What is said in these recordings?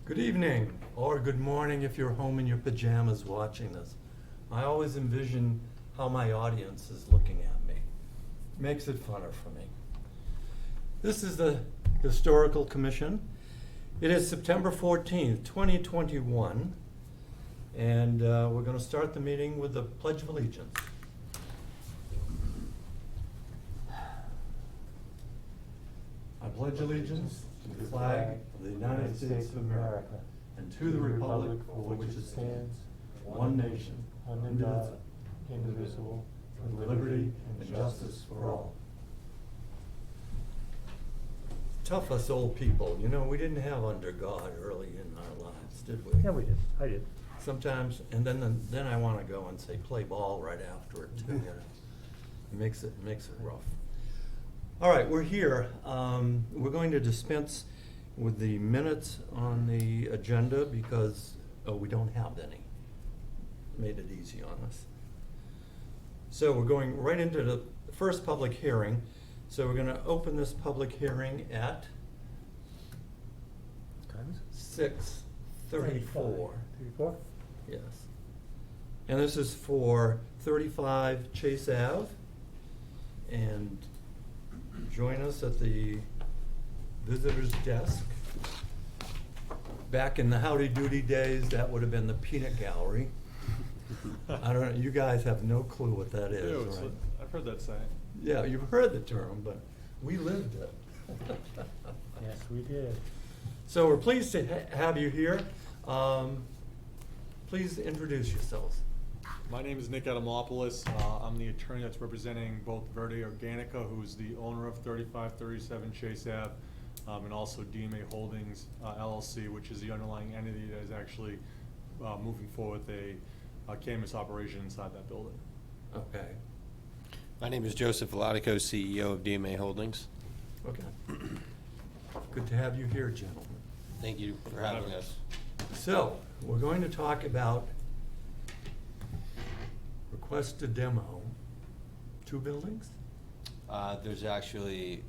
Good evening, or good morning if you're home in your pajamas watching this. I always envision how my audience is looking at me. Makes it funner for me. This is the Historical Commission. It is September 14th, 2021, and we're going to start the meeting with the Pledge of Allegiance. I pledge allegiance to the flag of the United States of America and to the republic for which it stands, one nation, indivisible, with liberty and justice for all. Tough us old people, you know, we didn't have under God early in our lives, did we? Yeah, we did. I did. Sometimes, and then I want to go and say play ball right after it too. You know. It makes it rough. All right, we're here. We're going to dispense with the minutes on the agenda because we don't have any. Made it easy on us. So we're going right into the first public hearing. So we're going to open this public hearing at 6:34. 34? Yes. And this is for 35 Chase Ave. And join us at the visitor's desk. Back in the Howdy Doody days, that would have been the peanut gallery. I don't know, you guys have no clue what that is, right? I've heard that saying. Yeah, you've heard the term, but we lived it. Yes, we did. So we're pleased to have you here. Please introduce yourselves. My name is Nick Adamopoulos. I'm the attorney that's representing both Verde Organica, who's the owner of 3537 Chase Ave, and also DMA Holdings LLC, which is the underlying entity that is actually moving forward with a cannabis operation inside that building. Okay. My name is Joseph Velatico, CEO of DMA Holdings. Okay. Good to have you here, gentlemen. Thank you for having us. So, we're going to talk about request to demo 2 buildings? There's actually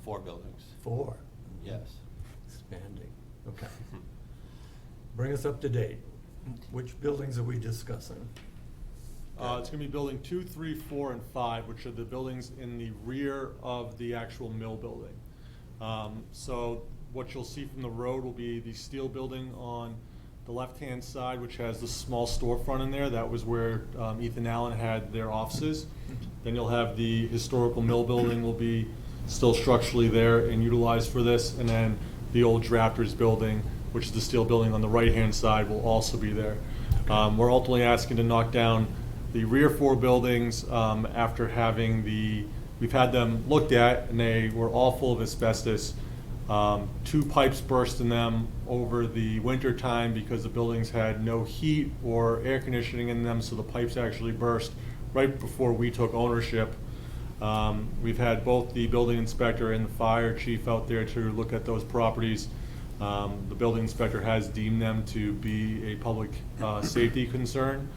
4 buildings. 4? Yes. Expanding, okay. Bring us up to date. Which buildings are we discussing? It's going to be building 2, 3, 4, and 5, which are the buildings in the rear of the actual mill building. So what you'll see from the road will be the steel building on the left-hand side, which has the small storefront in there. That was where Ethan Allen had their offices. Then you'll have the historical mill building will be still structurally there and utilized for this. And then the old drafters building, which is the steel building on the right-hand side, will also be there. We're ultimately asking to knock down the rear 4 buildings after having we've had them looked at, and they were all full of asbestos. 2 pipes burst in them over the winter time because the buildings had no heat or air conditioning in them, so the pipes actually burst right before we took ownership. We've had both the building inspector and the fire chief out there to look at those properties. The building inspector has deemed them to be a public safety concern,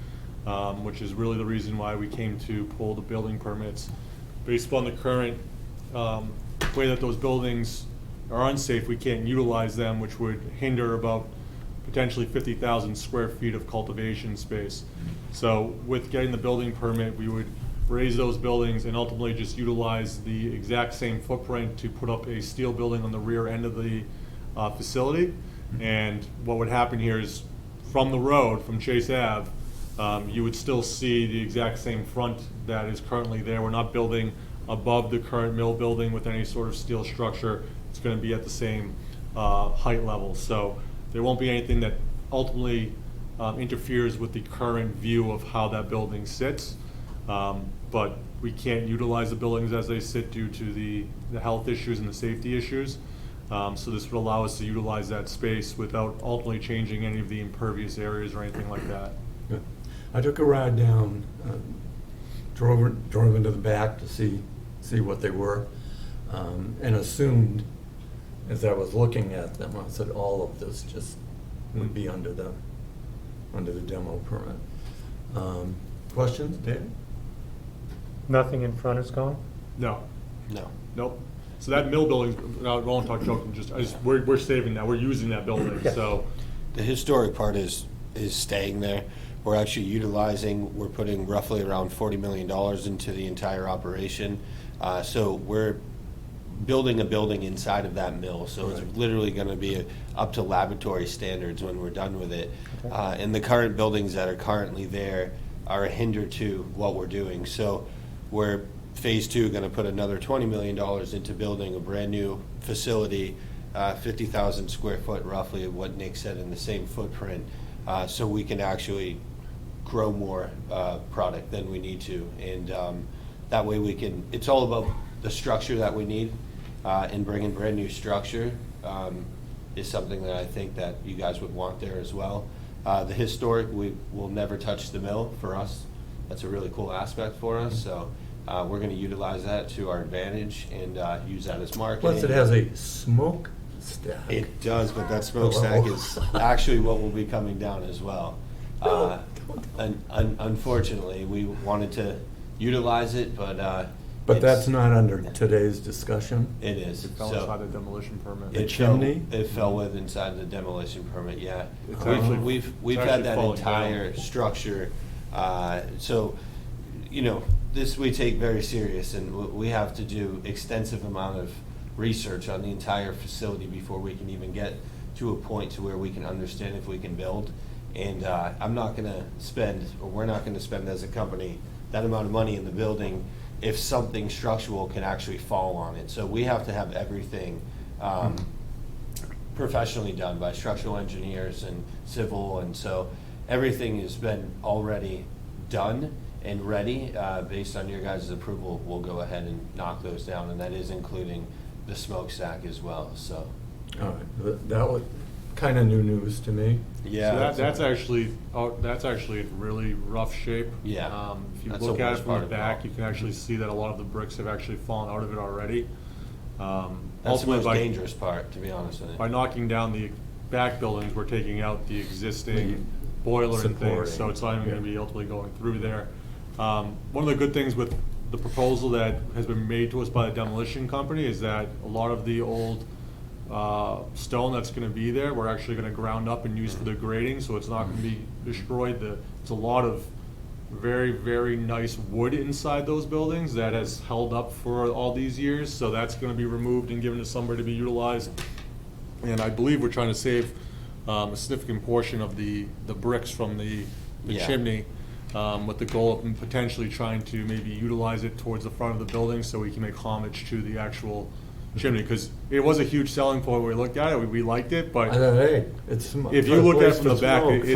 which is really the reason why we came to pull the building permits. Based upon the current way that those buildings are unsafe, we can't utilize them, which would hinder about potentially 50,000 square feet of cultivation space. So with getting the building permit, we would raise those buildings and ultimately just utilize the exact same footprint to put up a steel building on the rear end of the facility. And what would happen here is from the road, from Chase Ave, you would still see the exact same front that is currently there. We're not building above the current mill building with any sort of steel structure. It's going to be at the same height level. So there won't be anything that ultimately interferes with the current view of how that building sits. But we can't utilize the buildings as they sit due to the health issues and the safety issues. So this would allow us to utilize that space without ultimately changing any of the impervious areas or anything like that. Good. I took a ride down, drove into the back to see what they were, and assumed as I was looking at them, I said all of this just would be under the demo permit. Questions, David? Nothing in front is going? No. No. Nope. So that mill building, no, I won't talk joking, we're saving that, we're using that building, so. The historic part is staying there. We're actually utilizing, we're putting roughly around $40 million into the entire operation. So we're building a building inside of that mill, so it's literally gonna be up to laboratory standards when we're done with it. And the current buildings that are currently there are a hinder to what we're doing. So we're, phase 2, gonna put another $20 million into building a brand-new facility, 50,000 square foot roughly of what Nick said, in the same footprint, so we can actually grow more product than we need to. And that way we can, it's all about the structure that we need, and bringing brand new structure is something that I think that you guys would want there as well. The historic, we will never touch the mill for us. That's a really cool aspect for us, so we're gonna utilize that to our advantage and use that as marketing. Plus, it has a smoke stack. It does, but that smokestack is actually what will be coming down as well. Unfortunately, we wanted to utilize it, but But it's- that's not under today's discussion? It is. It fell So inside the demolition permit. The it fell- chimney? It fell with inside the demolition permit, yeah. It's actually- We've it's had actually that falling entire down. structure, so, you know, this we take very serious, and we have to do extensive amount of research on the entire facility before we can even get to a point to where we can understand if we can build. And I'm not gonna spend, or we're not gonna spend as a company, that amount of money in the building if something structural can actually fall on it. So we have to have everything professionally done by structural engineers and civil, and so everything has been already done and ready. Based on your guys' approval, we'll go ahead and knock those down, and that is including the smokestack as well, so. All right, that was kind of new news to me. Yeah. So that's actually in really rough shape. Yeah. If you That's look the at it worst from part the of it back, all. you can actually see that a lot of the bricks have actually fallen out of it already. That's the Ultimately, most by- dangerous part, to be honest with you. By knocking down the back buildings, we're taking out the existing boiler and things, so it's not even gonna Supporting, be ultimately going through there. One of the good things with the proposal that has been made to us by the demolition company is that a lot of the old stone that's gonna be there, we're actually gonna ground up and use for the grading, so it's not gonna be destroyed. It's a lot of very, very nice wood inside those buildings that has held up for all these years, so that's gonna be removed and given to somebody to be utilized. And I believe we're trying to save a significant portion of the bricks from the Yeah. chimney, with the goal of potentially trying to maybe utilize it towards the front of the building so we can make homage to the actual chimney, because it was a huge selling point when we looked at it, we liked it, but Hey, it's. If you look at it from the back, it's.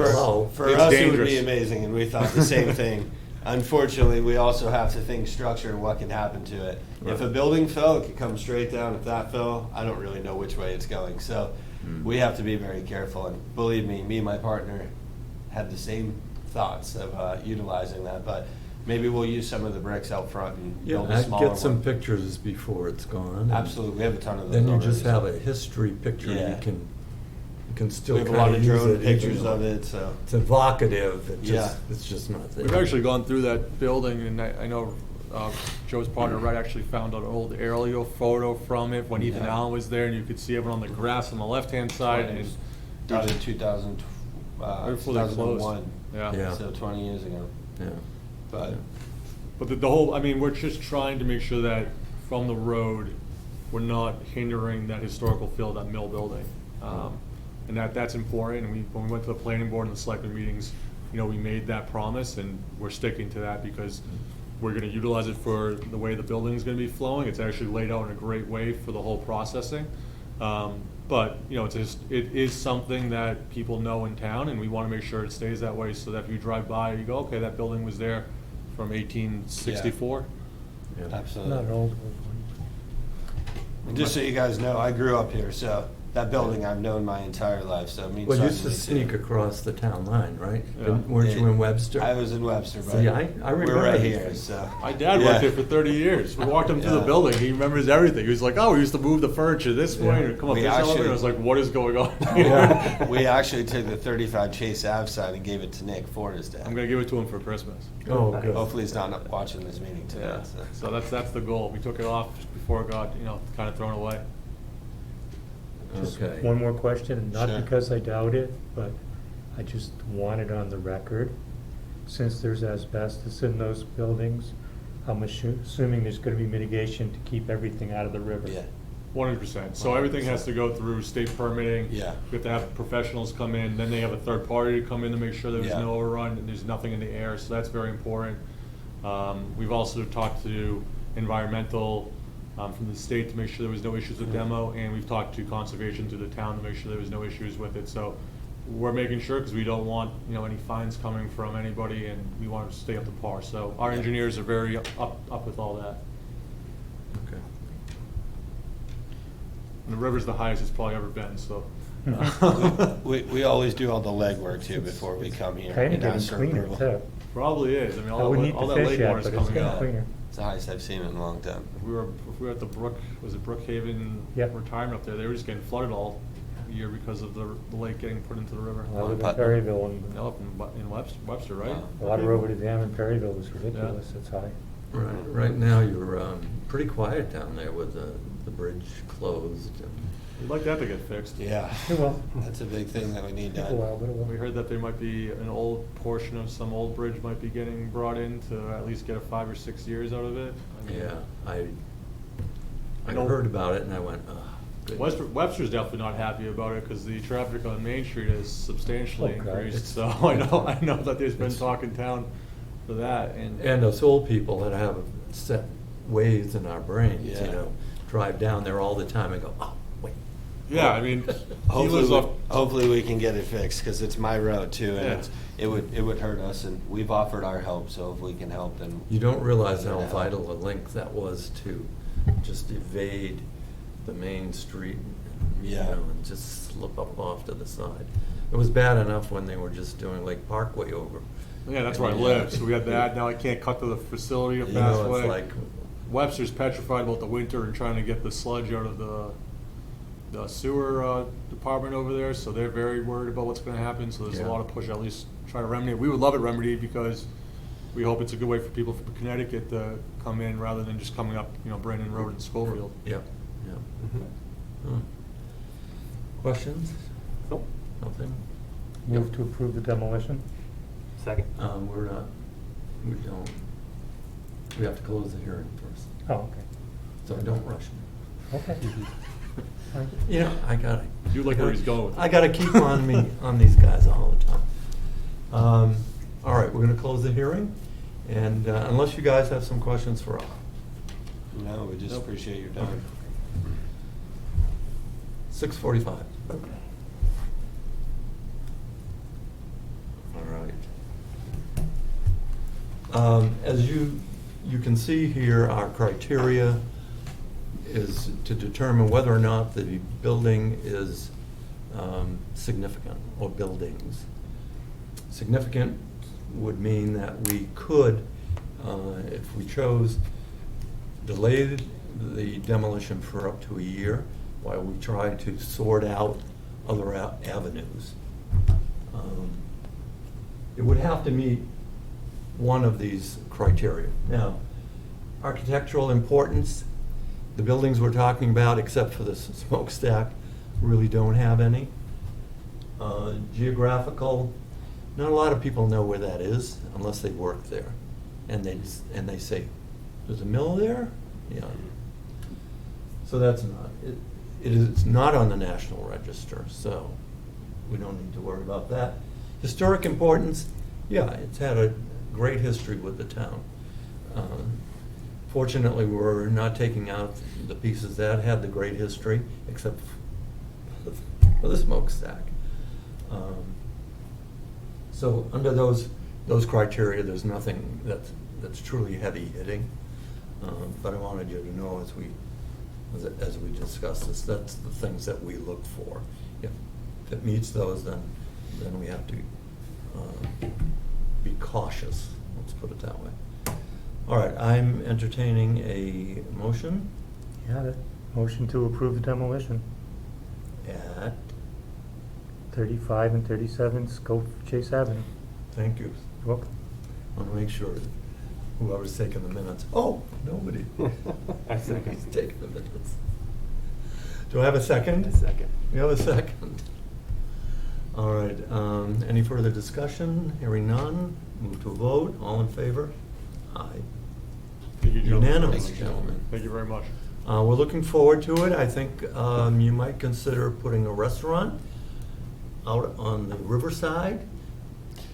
For It's us, it would dangerous. be amazing, and we thought the same thing. Unfortunately, we also have to think structure and what can happen to it. If a Right. building fell, it could come straight down. If that fell, I don't really know which way it's going. So we have to be very careful. And believe me and my partner had the same thoughts of utilizing that. But maybe we'll use some of the bricks out front and Yeah, build a I'd smaller get some one. pictures before it's gone. and Absolutely, we have a ton of those Then you already, just so. have a history picture, Yeah. you can still We have a kind lot of of use drone it. even pictures though of it, so. It's evocative, Yeah. it's just not there. we've actually gone through that building, and I know Joe's partner, Red, actually found an old aerial photo from it when Ethan Yeah. Allen was there, and you could see everyone on the grass on the left-hand side, It and was done in 2000, right before they closed. 2001, Yeah. Yeah. so 20 years ago. Yeah. But But the whole, I mean, we're just trying to make sure that from the road, we're not hindering that historical feel of that mill building. And that's important, and when we went to the planning board and the selectmen meetings, you know, we made that promise, and we're sticking to that because we're gonna utilize it for the way the building's gonna be flowing. It's actually laid out in a great way for the whole processing. But, you know, it is something that people know in town, and we wanna make sure it stays that way, so that if you drive by, you go, okay, that building was there from 1864. Yeah. Not absolutely. an old one. And just so you guys know, I grew up here, so That building I've known my entire life, so it means Well, you something used to to me, sneak too. across the town line, right? Yeah. Weren't you in Webster? I was in Webster, but See, I remember we're right these here, things. so. My dad Yeah. worked there for 30 years. We walked him through the Yeah. building. He remembers everything. He was like, "Oh, we used to move the furniture this way Yeah. and come up We this elevator." actually- I was like, "What is going on?" Yeah. We actually took the 35 Chase Ave sign and gave it to Nick for his dad. I'm gonna give it to him for Christmas. Oh, good. Hopefully he's not watching this meeting Yeah. tonight, so. So that's the goal. We took it off before it got kind of thrown away. Just Okay. one more question, not Sure. because I doubt it, but I just want it on the record. Since there's asbestos in those buildings, I'm assuming there's gonna be mitigation to keep everything out of the river. Yeah, 100%. So everything has to go through state permitting. Yeah. We have to have professionals come in, then they have a third party to come in to make sure there's Yeah. no overrun and there's nothing in the air, so that's very important. We've also talked to environmental from the state to make sure there was no issues with demo, and we've talked to conservation through the town to make sure there was no issues with it. So we're making sure, because we don't want, any fines coming from anybody, and we want to stay up to par. So our engineers are very up with all that. Okay. And the river's the highest it's probably ever been, so. we always do all the legwork too before we come here Kinda and getting ask for cleaner approval. too. Probably is. I mean, I all wouldn't that, eat all the that fish lake yet, water's but it's coming getting out. cleaner. It's the highest I've seen in a long time. If we were at the was it Brookhaven Yep. retirement up there, they were just getting flooded all year because of the lake getting put into the river. I live in Putnam. Perryville, and No, up in Webster, right? Wow. water over the dam in Perryville is ridiculous, it's high. Right now, you're pretty quiet down there with the bridge closed. We'd like that to get fixed. Yeah, It will. that's a big thing that we need Take a done. while, but it will. We heard that there might be an old portion of some old bridge might be getting brought in to at least get 5 or 6 years out of it. I mean, Yeah, I know- heard about it and I went, ugh. goodness." Webster's definitely not happy about it because the traffic on Main Street has substantially Oh, God. increased. So I know that there's been talk in town for that, And us old people that have set ways in our brains, Yeah. drive down there all the time and go, oh, wait. yeah, I mean, he Hopefully, lives off. hopefully we can get it fixed, cause it's my road too, and Yeah. it would hurt us, and we've offered our help, so if we can help, then. You don't realize how Yeah. vital a link that was to just evade the main street, Yeah. and just slip up off to the side. It was bad enough when they were just doing like Parkway over. Yeah, that's where I live, so we had that. Now I can't cut to the facility a You fast know, way. it's like, Webster's petrified about the winter and trying to get the sludge out of the sewer department over there, so they're very worried about what's gonna happen, so there's a Yeah. lot of push, at least try to remedy it. We would love it remedied because we hope it's a good way for people from Connecticut to come in rather than just coming up, Brandon Road in Schofield. yep, yep. Mhm. Huh. Questions? Nope. Nothing? Move to approve the demolition? Second. We don't, we have to close the hearing first, Oh, okay. so don't rush me. Okay. Fine. I gotta. You like where he's going with it. I gotta keep on me, on these guys all the time. All right, we're gonna close the hearing, and unless you guys have some questions for us. No, we just Nope. appreciate your time. 6:45. Okay. All right. As you can see here, our criteria is to determine whether or not the building is significant, or buildings. Significant would mean that we could, if we chose, delay the demolition for up to a year while we try to sort out other avenues. It would have to meet one of these criteria. Now, architectural importance, the buildings we're talking about, except for the smokestack, really don't have any. Geographical, not a lot of people know where that is unless they work there. And they say, there's a mill there? Yeah. So that's not, it is not on the National Register, so we don't need to worry about that. Historic importance, yeah, it's had a great history with the town. Fortunately, we're not taking out the pieces that had the great history, except for the smokestack. So under those criteria, there's nothing that's truly heavy hitting. But I wanted you to know as we as we discussed this, that's the things that we look for. If it meets those, then we have to be cautious, let's put it that way. All right, I'm entertaining a motion Yeah, the motion to approve the demolition, at, 35 and 37 Scope Chase Avenue. thank you. You're welcome. I want to make sure that whoever's taking the minutes, oh, nobody. I second. He's taking the minutes. Do I have a second? A second. We have a second. All right, any further discussion? Hearing none, move to a vote. All in favor? Aye. Thank you, gentlemen. Unanimous, Thank you, gentlemen. Thank you very much. We're looking forward to it. I think you might consider putting a restaurant out on the riverside.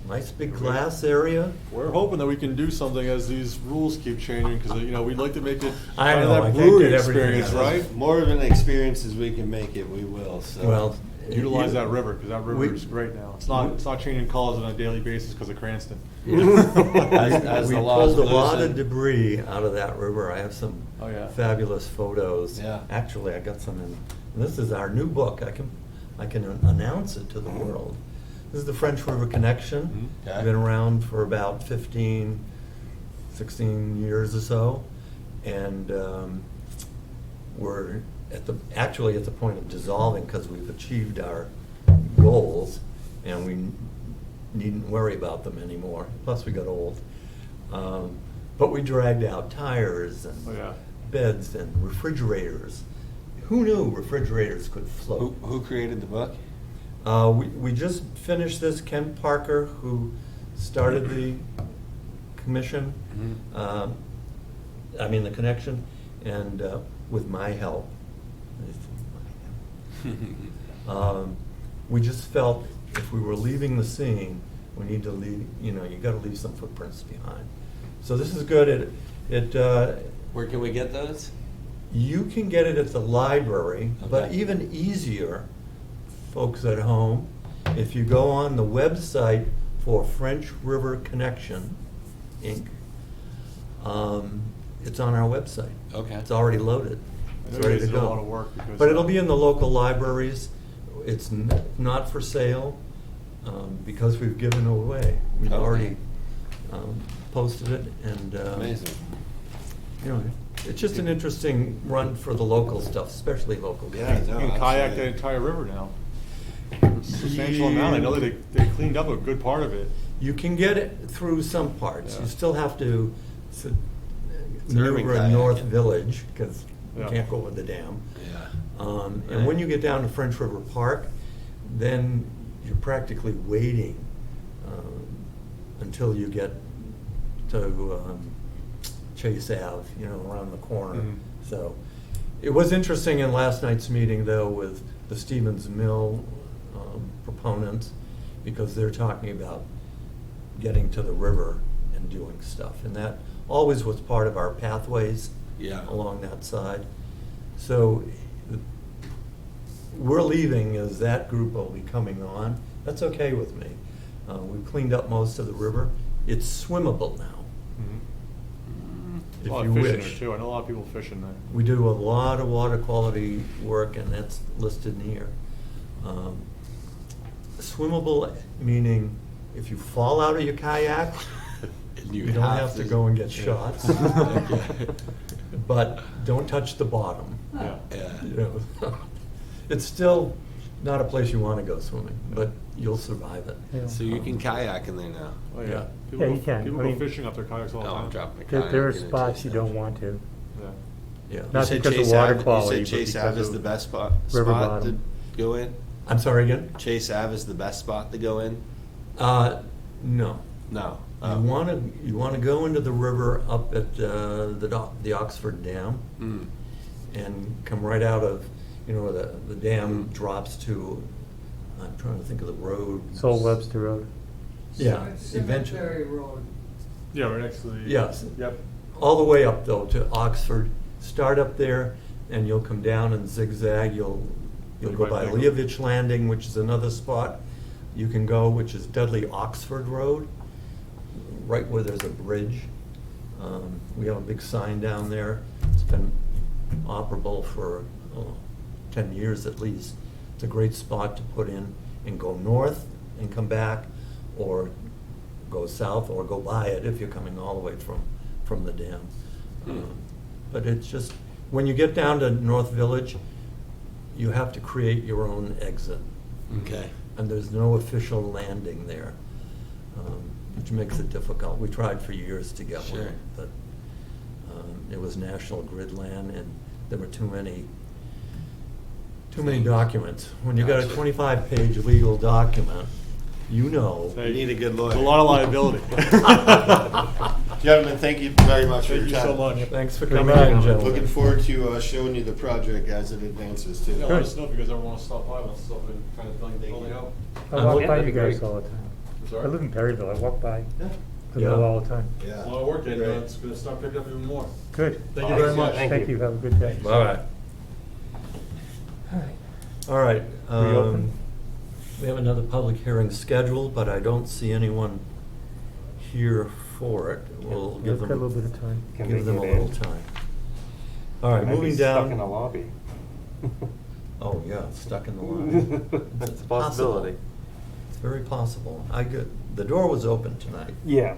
Nice big glass area. We're hoping that we can do something as these rules keep changing, because, we'd like to make it I kind of know, I that can't brewery get everything experience, out. right? More of an experience as we can make it, we will, so. Well, Utilize you- that river, because that river we- is great now. It's not changing colors on a daily basis because of Cranston. As We the laws pulled a lot of loosen. debris out of that river. I have some Oh, yeah. fabulous photos. Yeah. Actually, I got some in, and this is our new book. I can announce it to the world. This is the French River Connection. Mhm. Okay. Been around for about 15, 16 years or so. And we're actually at the point of dissolving because we've achieved our goals and we needn't worry about them anymore. Plus, we got old. But we dragged out tires and Oh, yeah. beds and refrigerators. Who knew refrigerators could float? Who created the book? We just finished this. Ken Parker, who started the commission, the connection, and with my help. We just felt if we were leaving the scene, we need to leave, you gotta leave some footprints behind. So this is good. Where can we get those? You can get it at the library, but Okay. even easier, folks at home, if you go on the website for French River Connection, Inc., it's on our website. Okay. It's already loaded. I It's know you ready guys to did a go. lot of work because, But it'll be in the local libraries. It's not for sale, because we've given it away. We've Okay. already posted it, and Amazing. it's just an interesting run for the local stuff, especially local. Yeah, You no, can kayak absolutely. the entire river now. Substantial amount. I know that they cleaned up a good part of it. You can get it through some parts. Yeah. You still have to urban maneuver in North kayaking. Village, because you Yeah. can't go over the dam. Yeah. And when you get down to French River Park, then you're practically waiting until you get to Chase Ave, around the corner. Mhm. So it was interesting in last night's meeting, though, with the Stevens Mill proponents, because they're talking about getting to the river and doing stuff. And that always was part of our pathways Yeah. along that side. So we're leaving as that group will be coming on. That's okay with me. We've cleaned up most of the river. It's swimmable now, A if lot you of fish in there wish. too. I know a lot of people fish in there. We do a lot of water quality work, and that's listed in here. Swimmable, meaning if you fall out of your kayak, you don't have to go and get shots. Okay. But don't touch the bottom. Yeah. Yeah. It's still not a place you want to go swimming, but you'll survive it. Yeah. So you can kayak in there now? Oh, Yeah. yeah. People Yeah, you go- can. People I go mean- fishing up their kayaks all the No, time. I'm dropping a There kayak. are in and spots you chase don't that. want to. Yeah. Yeah. Not You said because of Chase water Ave- quality, You but said Chase because Ave is of the best spot river to bottom. go in? I'm sorry again? Chase Ave is the best spot to go in? No. No. You want to go into the river up at the Oxford Dam Mm. and come right out of, the dam drops to, I'm trying to think of the road. Sol Webster Road. Yeah, Cemetery eventually. Road. Yeah, right next to the. Yes. Yep. All the way up though to Oxford. Start up there and you'll come down and zigzag. You'll You go might by pick up- Leovitch Landing, which is another spot you can go, which is Dudley Oxford Road, right where there's a bridge. We have a big sign down there. It's been operable for 10 years at least. It's a great spot to put in and go north and come back, or go south, or go by it if you're coming all the way from the dam. But it's just, when you get down to North Village, you have to create your own exit. Okay. And there's no official landing there, which makes it difficult. We tried for years to get Sure. one, but it was National Grid land, and there were too many documents. When you got a Gotcha. 25-page legal document, you know. You need a good It's lawyer. a lot of liability. Gentlemen, thank you very much for Thank your you time. so much. Thanks for Good coming night. in, gentlemen. Looking forward to showing you the project as it advances too. Yeah, let us know if you guys ever want to stop by, let's stop and kind of build the building out. I walk Yeah, by that'd you be guys great. all the time. I'm I sorry? live in Perryville, I walk by Yeah. the Yeah. mill all the time. Yeah. A lot of work, and Great. it's going to start picking up even more. Good. Thank you very much. Thank you, have a good day. All right. All right. Reopen? We have another public hearing scheduled, but I don't see anyone here for it. We'll give Got a little them, bit of time. Can give we them a get little in? time. All right, Might be moving Stuck in the down. lobby. Oh, yeah, stuck in the lobby. It's a possibility. It's very possible. The door was open tonight. Yeah.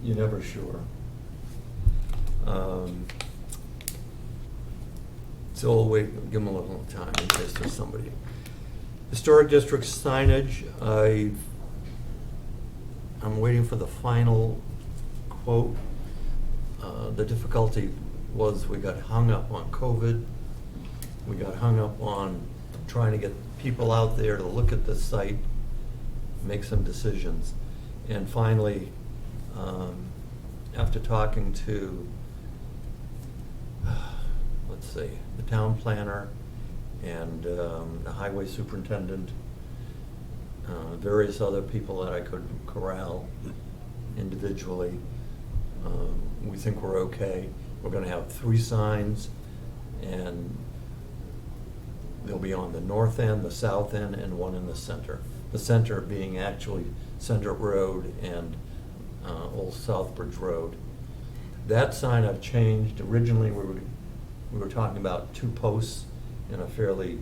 You're never sure. So we'll wait, give them a little time in case there's somebody. Historic District signage, I'm waiting for the final quote. The difficulty was we got hung up on COVID. We got hung up on trying to get people out there to look at the site, make some decisions. And finally, after talking to, let's see, the town planner and the highway superintendent, various other people that I could corral individually, we think we're okay. We're gonna have 3 signs, and they'll be on the north end, the south end, and one in the center. The center being actually Center Road and Old Southbridge Road. That sign I've changed. Originally, we were talking about 2 posts and a fairly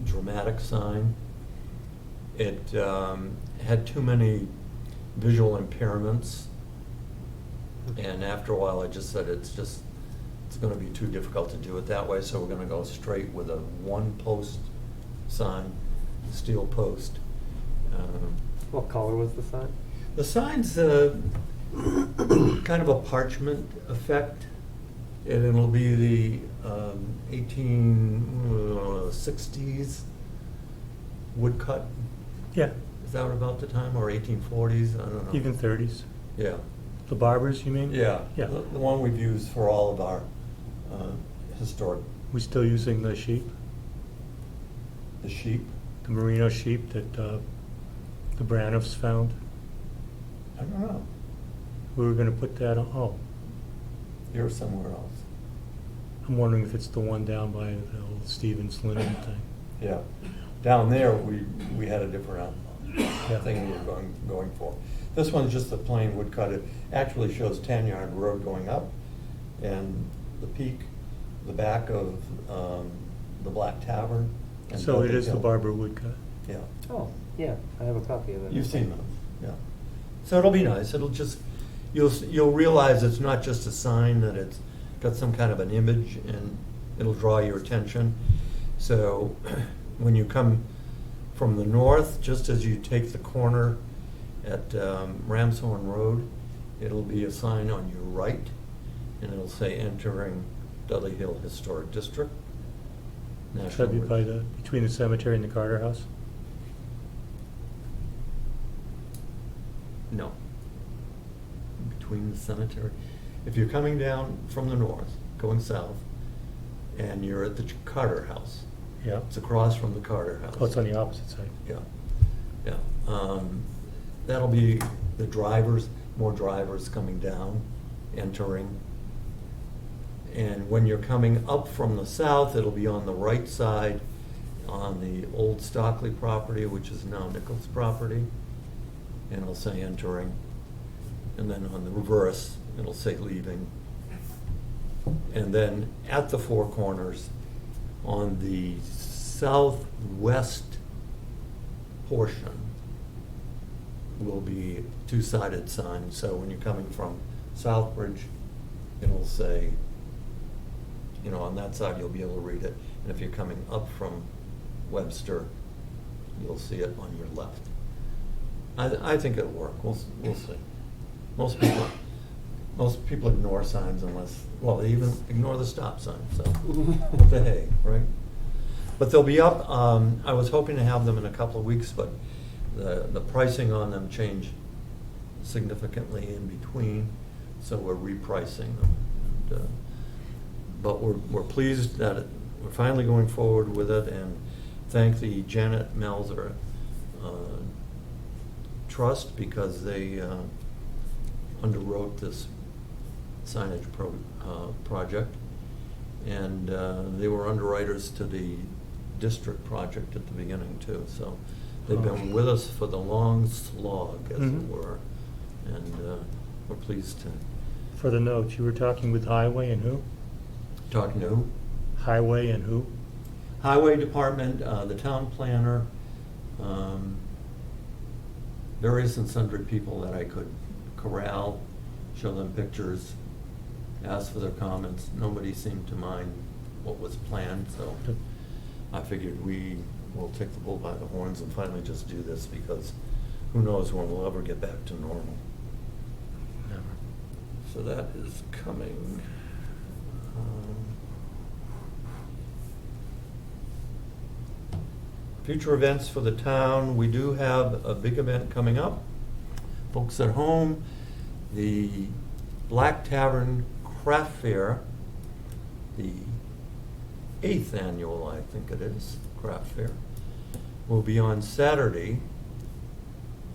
dramatic sign. It had too many visual impairments, and after a while, I just said it's going to be too difficult to do it that way, so we're going to go straight with a 1-post sign, steel post. What color was the sign? The sign's kind of a parchment effect, and it'll be the 1860s woodcut. Yeah, Is that about the time, or 1840s? I don't know. even 30s. Yeah. The barbers, you mean? Yeah. Yeah. The one we've used for all of our historic, We still using the sheep, the sheep. the merino sheep that the Braniffs found? I don't know. We were gonna put that on, oh, You're somewhere else. I'm wondering if it's the one down by the old Stevens linen thing. Yeah. Down there, we had a different Yeah. thing we were going for. This one's just a plain woodcut. It actually shows Tanyard Road going up, and the peak, the back of the Black Tavern. and So it Dudley is the Hill. barber woodcut. Yeah. Oh, yeah, I have a copy of it. You've seen those, yeah. So it'll be nice. It'll just, you'll realize it's not just a sign, that it's got some kind of an image, and it'll draw your attention. So when you come from the north, just as you take the corner at Ramshorn Road, it'll be a sign on your right, and it'll say entering Dudley Hill Historic District. Should National be by Ridge. between the cemetery and the Carter House? No. Between the cemetery. If you're coming down from the north, going south, and you're at the Carter House, Yeah. it's across from the Carter House. Oh, it's on the opposite side. Yeah, yeah. That'll be the drivers, more drivers coming down, entering. And when you're coming up from the south, it'll be on the right side on the old Stockley property, which is now Nichols property. And it'll say entering. And then on the reverse, it'll say leaving. And then at the four corners, on the southwest portion, will be two-sided signs. So when you're coming from Southbridge, it'll say, you know, on that side, you'll be able to read it. And if you're coming up from Webster, you'll see it on your left. I think it'll work. We'll see. Most people ignore signs unless, well, they even ignore the stop sign, so what the hey, right? But they'll be up. I was hoping to have them in a couple of weeks, but the pricing on them changed significantly in between, so we're repricing them. And, but we're pleased that we're finally going forward with it, and thank the Janet Melzer Trust, because they underwrote this signage project, and they were underwriters to the district project at the beginning too. So they've been with us for the long slog, as it were, and we're pleased to. For the notes, you were talking with Highway and who? Talking to who? Highway and who? Highway Department, the town planner, various and sundry people that I could corral, show them pictures, ask for their comments. Nobody seemed to mind what was planned, so I figured we will take the bull by the horns and finally just do this, because who knows when we'll ever get back to normal. Never. So that is coming. Future events for the town. We do have a big event coming up. Folks at home, the Black Tavern Craft Fair, the 8th annual, I think it is, craft fair, will be on Saturday,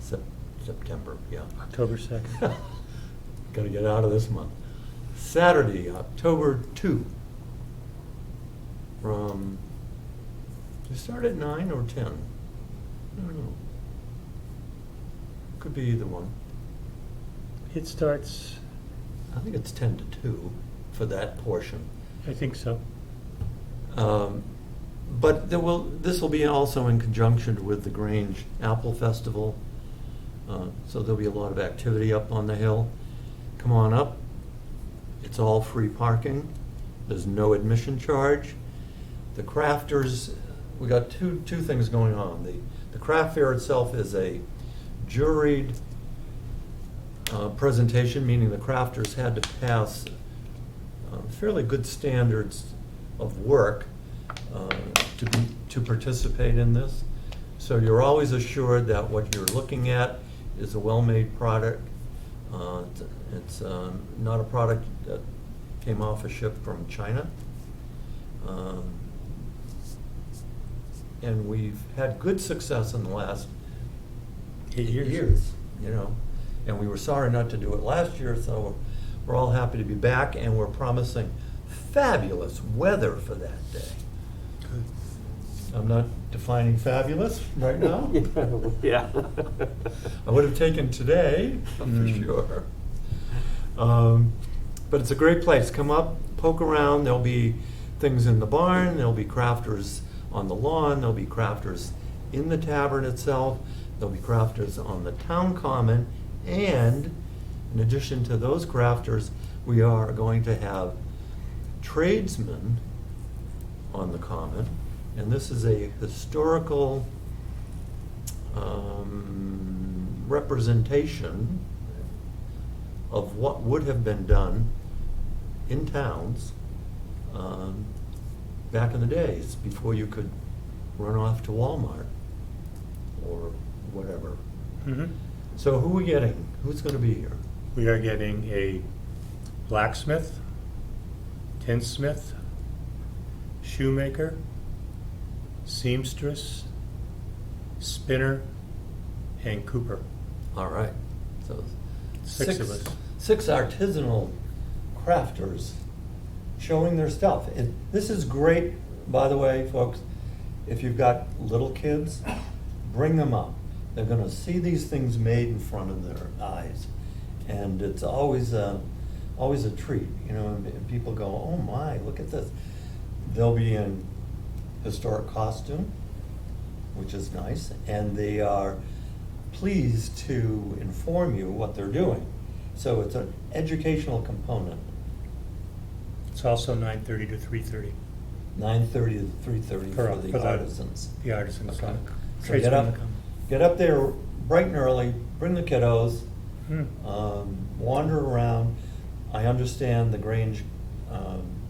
September, yeah. October 2nd. Gotta get out of this month. Saturday, October 2, from, you start at 9 or 10? I don't know. Could be either one. It starts, I think it's 10 to 2 for that portion. I think so. But this will be also in conjunction with the Grange Apple Festival. So there'll be a lot of activity up on the hill. Come on up. It's all free parking. There's no admission charge. The crafters, we got two things going on. The craft fair itself is a juried presentation, meaning the crafters had to pass fairly good standards of work to participate in this. So you're always assured that what you're looking at is a well-made product. It's not a product that came off a ship from China. And we've had good success in the last 8 years. You know, and we were sorry not to do it last year, so we're all happy to be back, and we're promising fabulous weather for that day. Good. I'm not defining fabulous right now. Yeah. I would have taken today, for sure. But it's a great place. Come up, poke around. There'll be things in the barn. There'll be crafters on the lawn. There'll be crafters in the tavern itself. There'll be crafters on the town common. And in addition to those crafters, we are going to have tradesmen on the common. And this is a historical representation of what would have been done in towns back in the days, before you could run off to Walmart or whatever. Mhm. So who are we getting? Who's going to be here? We are getting a blacksmith, tinsmith, shoemaker, seamstress, spinner, and cooper. All right. So Six of us. 6 artisanal crafters showing their stuff. And this is great, by the way, folks. If you've got little kids, bring them up. They're going to see these things made in front of their eyes. And it's always always a treat, you know, and people go, oh my, look at this. They'll be in historic costume, which is nice, and they are pleased to inform you what they're doing. So it's an educational component. It's also 9:30 to 3:30. 9:30 to 3:30 for the artisans. The artisans. Okay. So Tradesmen get up, that come. get up there bright and early, bring the kiddos, Hmm. wander around. I understand the Grange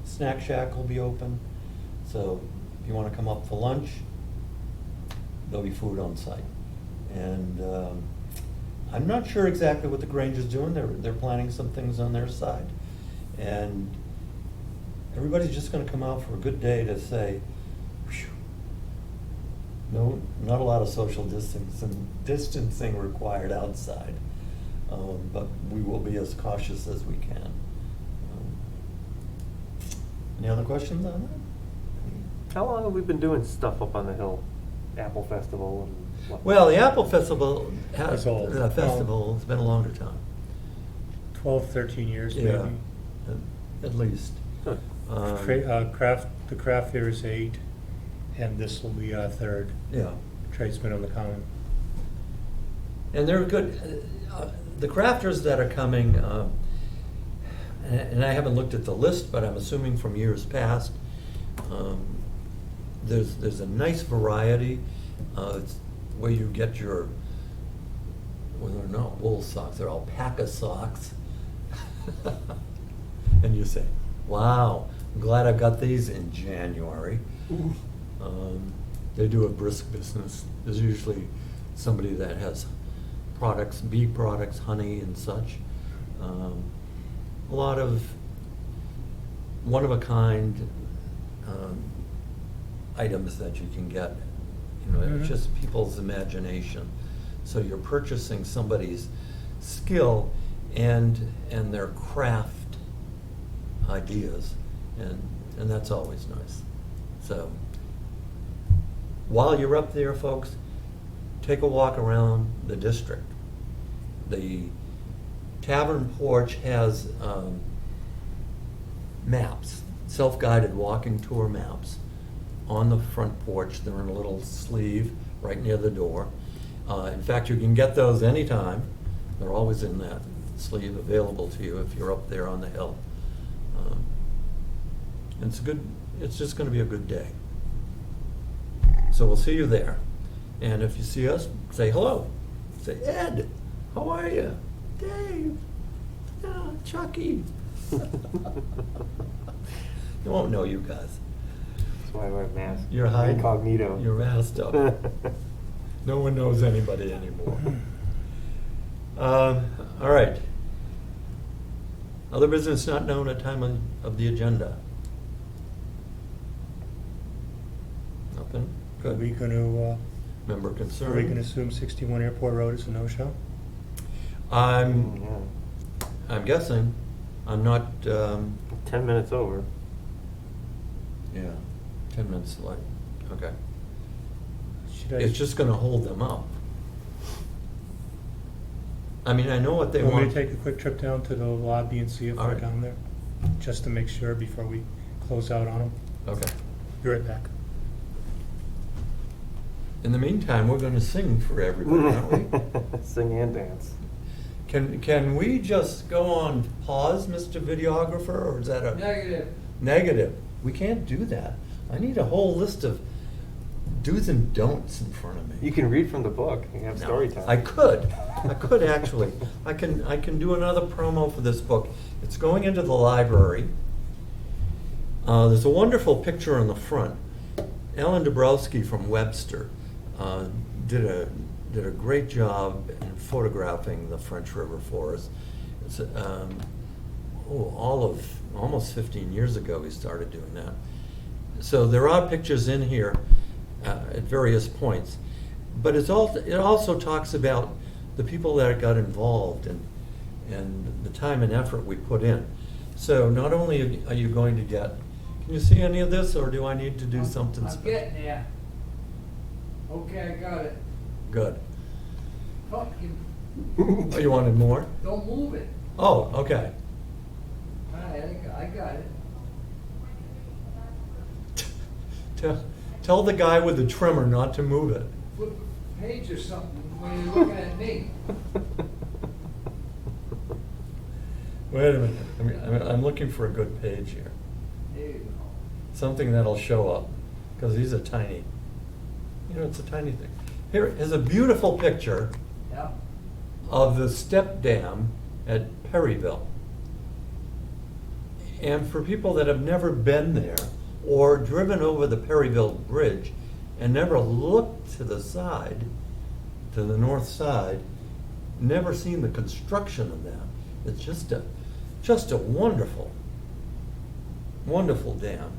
Snack Shack will be open, so if you want to come up for lunch, there'll be food on site. And I'm not sure exactly what the Grange is doing. They're planning some things on their side. And everybody's just gonna come out for a good day to say, "Phew." No, not a lot of social distancing required outside. But we will be as cautious as we can. Any other questions on that? How long have we been doing stuff up on the hill? Apple Festival and what? Well, the Apple Festival It's old. Festival's been a longer time. 12, 13 years Yeah, maybe. at least. Huh. The craft fair is 8, and this will be our 3rd. Yeah. Tradesmen on the Common. And they're good. The crafters that are coming, and I haven't looked at the list, but I'm assuming from years past, there's a nice variety. It's where you get your, well, they're not wool socks, they're alpaca socks. And you say, wow, I'm glad I got these in January. They do a brisk business. There's usually somebody that has products, bee products, honey and such. A lot of one-of-a-kind items that you can get. You know, it's Mhm. just people's imagination. So you're purchasing somebody's skill and their craft ideas, and that's always nice. So while you're up there, folks, take a walk around the district. The tavern porch has maps, self-guided walking tour maps on the front porch. They're in a little sleeve right near the door. In fact, you can get those anytime. They're always in that sleeve available to you if you're up there on the hill. It's just gonna be a good day. So we'll see you there. And if you see us, say hello. Say, Ed, how are you? Dave, Chucky. They won't know you guys. That's why I wear a mask. You're hiding. Incognito. You're masked up. No one knows anybody anymore. All right. Other business not known at time of the agenda? Nothing? Are we Good. gonna, Member concern? are we gonna assume 61 Airport Road is a no-show? I'm Yeah. guessing. I'm not, 10 minutes over. yeah, 10 minutes late. Okay. Should I? It's just gonna hold them up. I mean, I know what they Want me want. to take a quick trip down to the lobby and see if All they're right. down there? Just to make sure before we close out on them? Okay. Be right back. In the meantime, we're gonna sing for everybody, aren't we? Sing and dance. Can we just go on pause, Mr. Videographer, or is that a? Negative. Negative. We can't do that. I need a whole list of do's and don'ts in front of me. You can read from the book. You can have No, story time. I could actually. I can do another promo for this book. It's going into the library. There's a wonderful picture on the front. Alan Dabrowski from Webster did a great job in photographing the French River for us. It's, almost 15 years ago he started doing that. So there are pictures in here at various points, but it also talks about the people that got involved and the time and effort we put in. So not only are you going to get, can you see any of this, or do I need to do something I'm special? getting there. Okay, I got it. Good. Fuck you. Oh, you wanted more? Don't move it. Oh, okay. I got it. Tell the guy with the trimmer not to move it. Flip a page or something when you're looking at me. Wait a minute, I'm looking for a good page here. There you go. Something that'll show up, because these are tiny. You know, it's a tiny thing. Here is a beautiful picture Yeah. of the step dam at Perryville. And for people that have never been there or driven over the Perryville Bridge and never looked to the side, to the north side, never seen the construction of that, it's just a wonderful, wonderful dam.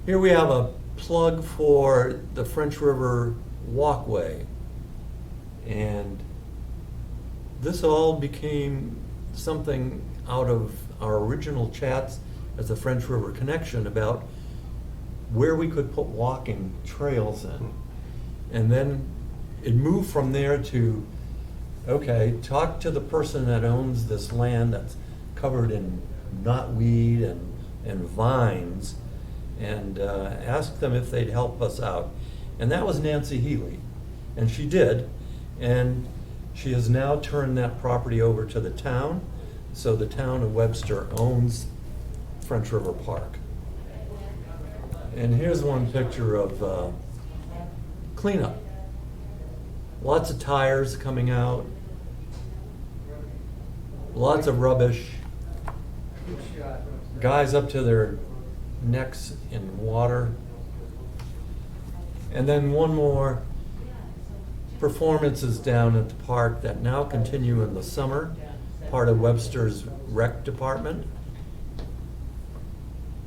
Here we have a plug for the French River Walkway. And this all became something out of our original chats as the French River Connection about where we could put walking trails in. And then it moved from there to, okay, talk to the person that owns this land that's covered in knotweed and vines, and ask them if they'd help us out. And that was Nancy Healy. And she did. And she has now turned that property over to the town. So the town of Webster owns French River Park. And here's one picture of cleanup. Lots of tires coming out. Lots of rubbish. Good shot. Guys up to their necks in water. And then one more, performances down at the park that now continue in the summer, part of Webster's rec department.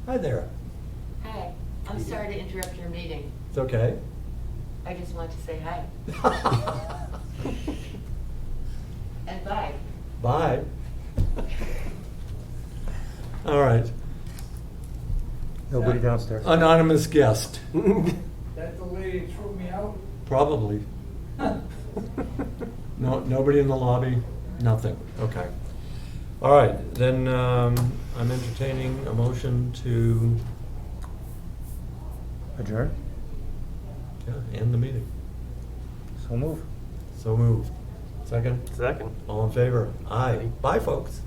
Hi there. Hi, I'm sorry to interrupt your meeting. It's okay. I just want to say hi. And bye. Bye. All right. Nobody downstairs. Anonymous guest. That the lady threw me out? Probably. No, nobody in the lobby? Nothing, okay. All right, then I'm entertaining a motion to Adjourn? end the meeting. So move. So moved. Second? Second. All in favor? Aye. Bye, folks.